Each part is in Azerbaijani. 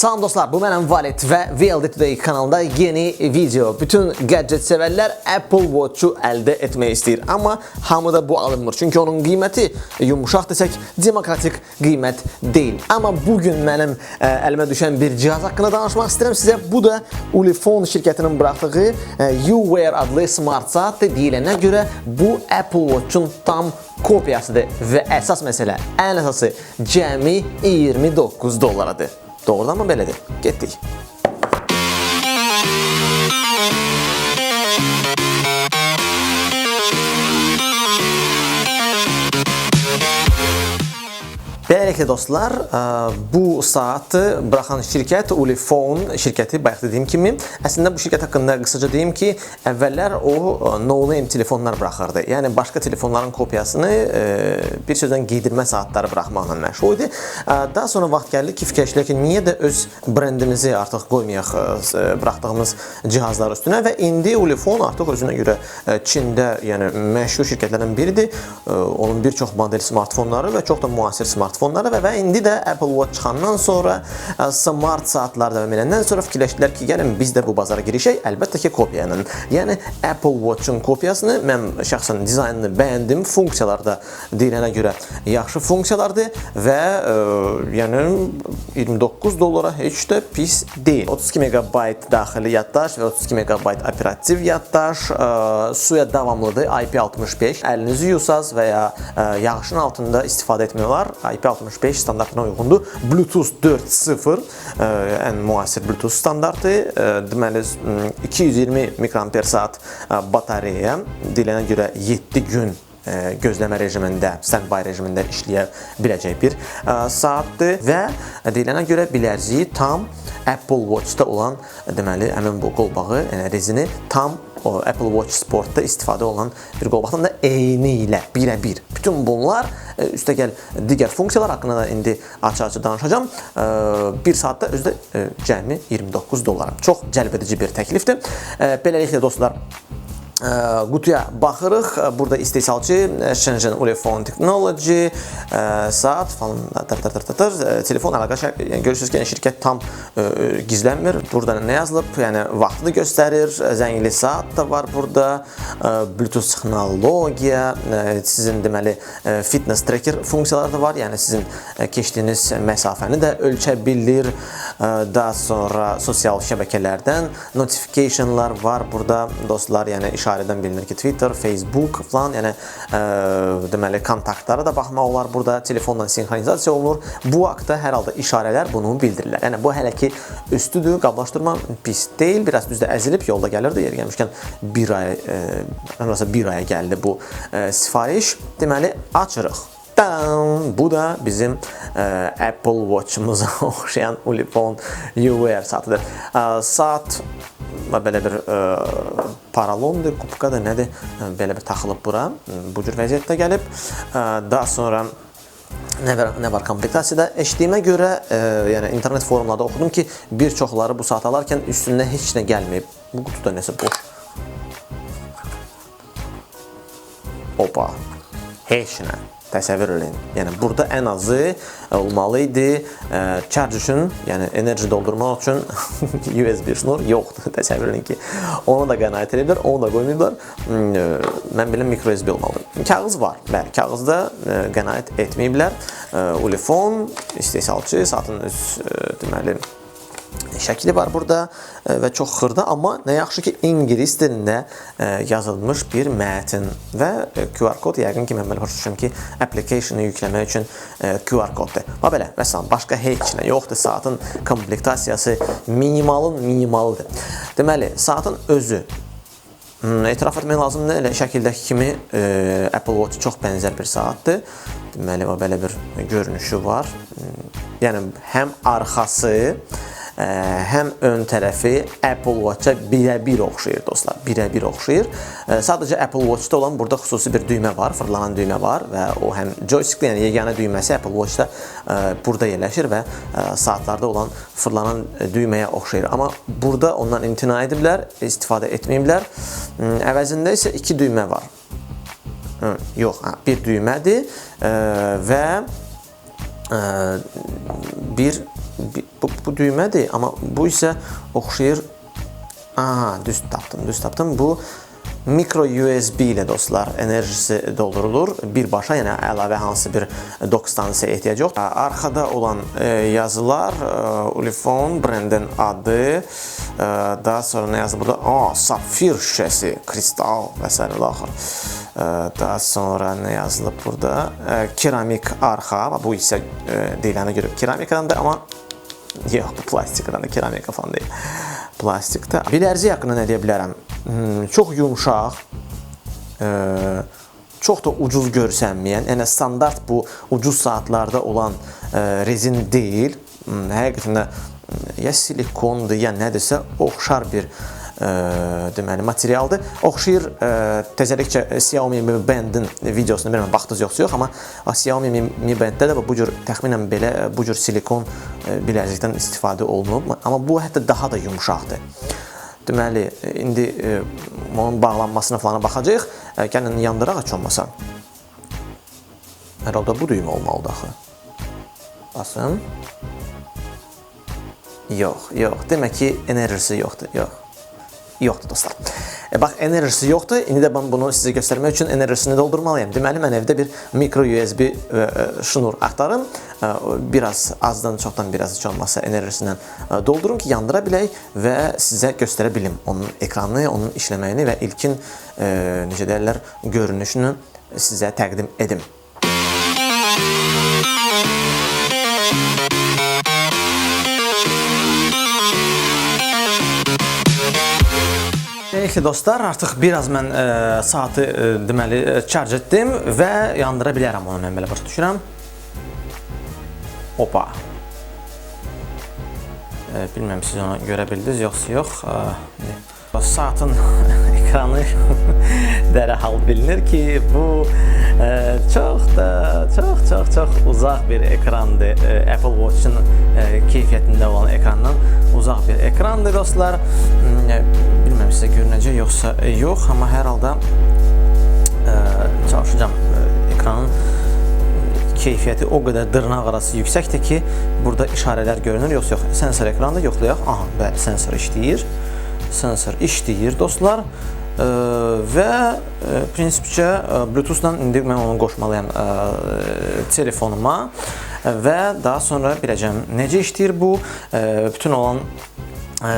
Salam dostlar, bu mənim Valet və VLD Today kanalında yeni video. Bütün gadget sevərlər Apple Watch-u əldə etmək istəyir. Amma hamıda bu alınmır. Çünki onun qiyməti yumuşaq desək demokratik qiymət deyil. Amma bugün mənim əlimə düşən bir cihaz haqqında danışmaq istəyirəm sizə. Bu da Ulefone şirkətinin buraxdığı UWear adlı smart saat deyilənə görə bu Apple Watch-un tam kopyasıdır və əsas məsələ, ən əsası cəmi $29-dır. Doğrudan mı belədir? Getdik. Beləliklə dostlar, bu saatı buraxan şirkət Ulefone şirkəti, bayaq dediyim kimi. Əslində bu şirkət haqqında qısaca deyim ki, əvvəllər o no-name telefonlar buraxırdı. Yəni başqa telefonların kopyasını bir sözdən giydirmə saatları buraxmaqla məşğul idi. Daha sonra vaxt gəldi ki, fikirləşdilər ki, niyə də öz brendimizi artıq qoymayaq buraxdığımız cihazlar üstünə və indi Ulefone artıq özünə görə Çində, yəni məşhur şirkətlərdən biridir. Onun bir çox model smartfonları və çox da müasir smartfonları və indi də Apple Watch çıxandan sonra smart saatlar davam edəndən sonra fikirləşdilər ki, gəlin biz də bu bazara girişək, əlbəttə ki, kopya ilə. Yəni Apple Watch-un kopyasını mən şəxsən dizaynını bəyəndim, funksiyalar da deyilənə görə yaxşı funksiyalardır və yəni $29 heç də pis deyil. 32 MB daxili yaddaş və 32 MB operativ yaddaş, suya davamlıdır, IP65. Əlinizi yusaz və ya yağışın altında istifadə etmək olar. IP65 standartına uyğundur. Bluetooth 4.0 ən müasir Bluetooth standartı. Deməli 220 mAh batareya, deyilənə görə 7 gün gözləmə rejimində, standby rejimində işləyə biləcək bir saatdır və deyilənə görə bilərziyi tam Apple Watch-da olan, deməli, həmin bu qolbağı, yəni rezini tam Apple Watch Sport'da istifadə olunan bir qolbaqdan da eyni ilə birə-bir. Bütün bunlar üstəgəl digər funksiyalar haqqında da indi açıq-açıq danışacağım. Bir saatda özdə cəmi $29. Çox cəlbedici bir təklifdir. Beləliklə dostlar, qutuya baxırıq. Burada istehsalçı Shenzhen Ulefone Technology, saat falan, telefon əlaqə. Görürsünüz ki, şirkət tam gizlənmir. Burada nə yazılıb? Yəni vaxtını göstərir. Zəngli saat da var burada. Bluetooth texnologiya, sizin deməli fitness tracker funksiyaları da var. Yəni sizin keçdiyiniz məsafəni də ölçə bilir. Daha sonra sosial şəbəkələrdən notificationlar var burada dostlar. Yəni işarədən bilinir ki, Twitter, Facebook falan, yəni deməli kontaktlara da baxmaq olar burada, telefonla sinxronizasiya olunur. Bu haqda hər halda işarələr bunu bildirirlər. Yəni bu hələ ki üstüdür, qablaşdırma pis deyil, biraz düzdə əzilib yolda gəlirdi. Yeri gəlmişkən bir aya gəldi bu sifariş. Deməli açırıq. Bu da bizim Apple Watch-umuza oxşayan Ulefone UWear saatıdır. Saat belə bir paralondur, kupkadır, nədir? Belə bir taxılıb bura. Bu cür vəziyyətdə gəlib. Daha sonra nə var komplektasiyada? Eşitdiyimə görə, yəni internet forumlarda oxudum ki, bir çoxları bu saat alarkən üstündə heç nə gəlməyib. Bu qutuda nəsə boş. Opa, heç nə. Təsəvvür edin. Yəni burada ən azı olmalı idi charge üçün, yəni enerji doldurmaq üçün USB şnur yoxdur. Təsəvvür edin ki, onu da qənaət edirlər, onu da qoymayıblar. Mən biləm micro USB olmalı. Kağız var. Bəli, kağızda qənaət etməyiblər. Ulefone istehsalçı, saatın öz deməli şəkli var burada və çox xırda, amma nə yaxşı ki, ingilis dilində yazılmış bir mətn və QR kod. Yəqin ki, mən belə başa düşürəm ki, application-ı yükləmək üçün QR koddur. Belə, məsələn, başqa heç nə yoxdur. Saatın komplektasiyası minimalıdır. Deməli, saatın özü etiraf etmək lazımdır. Elə şəkildəki kimi Apple Watch çox bənzər bir saatdır. Deməli, belə bir görünüşü var. Yəni, həm arxası, həm ön tərəfi Apple Watch-a birə-bir oxşayır dostlar, birə-bir oxşayır. Sadəcə Apple Watch-da olan burada xüsusi bir düymə var, fırlanan düymə var və o həm joystick, yəni yeganə düyməsi Apple Watch-da burada yerləşir və saatlarda olan fırlanan düyməyə oxşayır. Amma burada ondan imtina ediblər, istifadə etməyiblər. Əvəzində isə 2 düymə var. Yox, bir düymədir və bir bu düymədir, amma bu isə oxşayır. Aha, düz tapdım. Bu micro USB ilə dostlar enerjisi doldurulur. Birbaşa, yəni əlavə hansı bir dock stansiyaya ehtiyac yoxdur. Arxada olan yazılar Ulefone brendin adı. Daha sonra nə yazılır burada? Sapfir şüşəsi, kristal və s. Daha sonra nə yazılıb burada? Keramik arxa. Bu isə deyilənə görə keramikadandır, amma yox, bu plastikadan da, keramika falan deyil. Plastikdə. Bilərzi haqqında nə deyə bilərəm? Çox yumşaq, çox da ucuz görsənməyən, yəni standart bu ucuz saatlarda olan rezin deyil. Həqiqətən də ya silikondur, ya nədirsə oxşar bir deməli materialdır. Oxşayır təzəlikcə Xiaomi Mi Band'in videosunu bilmirəm baxdınız yoxsa yox, amma Xiaomi Mi Band'də də bu cür təxminən belə bu cür silikon bilərzikdən istifadə olunub, amma bu hətta daha da yumşaqdır. Deməli, indi onun bağlanmasına falan baxacağıq. Gəlin yandıraq heç olmasa. Hər halda bu düymə olmalıdır axı. Basın. Yox. Demək ki, enerjisi yoxdur. Yoxdur dostlar. Bax, enerjisi yoxdur. İndi də mən bunu sizə göstərmək üçün enerjisini doldurmalıyam. Deməli, mən evdə bir micro USB şnur axtarım. Biraz azdan çoxdan biraz heç olmasa enerjisindən doldurun ki, yandıra bilək və sizə göstərə bilim onun ekranını, onun işləməyini və ilkin necə deyirlər, görünüşünü sizə təqdim edim. Beləliklə dostlar, artıq biraz mən saatı deməli charge etdim və yandıra bilərəm onu, mən belə başa düşürəm. Opa. Bilməm siz onu görə bildiniz yoxsa yox. Saatın ekranı dərhal bilinir ki, bu çox uzaq bir ekrandır. Apple Watch-un keyfiyyətində olan ekrandan uzaq bir ekrandır dostlar. Bilməm sizə görünəcək yoxsa yox, amma hər halda çalışacağım. Ekranın keyfiyyəti o qədər dırnaq arası yüksəkdir ki, burada işarələr görünür yoxsa yox. Sensor ekranı da yoxlayaq. Aha, bəli, sensor işləyir. Sensor işləyir dostlar və prinsipcə Bluetooth-dan indi mən onu qoşmalıyam telefonuma və daha sonra biləcəm necə işləyir bu. Bütün olan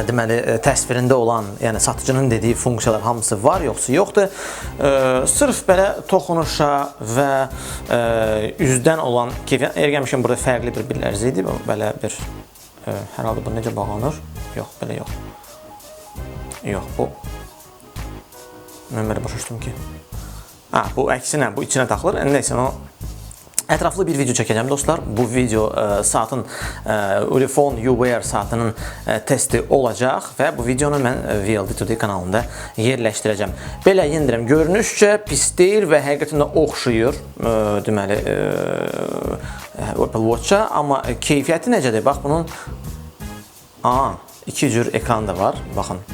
deməli təsvirində olan, yəni satıcının dediyi funksiyalar hamısı var yoxsa yoxdur. Sırf belə toxunuşa və üzdən olan keyfiyyət, gəlmişəm burada fərqli bir bilərzi idi. Belə bir hər halda bu necə bağlanır? Yox, belə yox. Yox, bu mən belə başa düşdüm ki, bu əksinə, bu içinə taxılır. Neysə, ətraflı bir video çəkəcəm dostlar. Bu video saatın Ulefone UWear saatının testi olacaq və bu videonu mən VLD2D kanalında yerləşdirəcəm. Belə yendirəm, görünüşcə pis deyil və həqiqətən də oxşayır deməli Apple Watch-a, amma keyfiyyəti necədir? Bax, bunun iki cür ekran da var, baxın.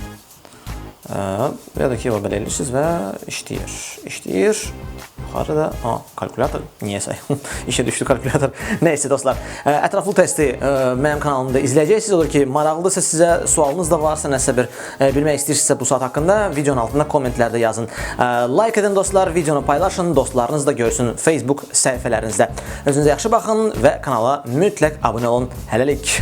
Ya da ki, o belə eləyirsiniz və işləyir. Yuxarıda, kalkulator, niyəsə, işə düşdü kalkulator. Neysə dostlar, ətraflı testi mənim kanalımda izləyəcəksiniz. Olur ki, maraqlıdırsa sizə, sualınız da varsa, nəsə bir bilmək istəyirsinizsə bu saat haqqında videonun altında kommentlərdə yazın. Like edin dostlar, videonu paylaşın, dostlarınız da görsün Facebook səhifələrinizdə. Özünüzə yaxşı baxın və kanala mütləq abunə olun. Hələlik.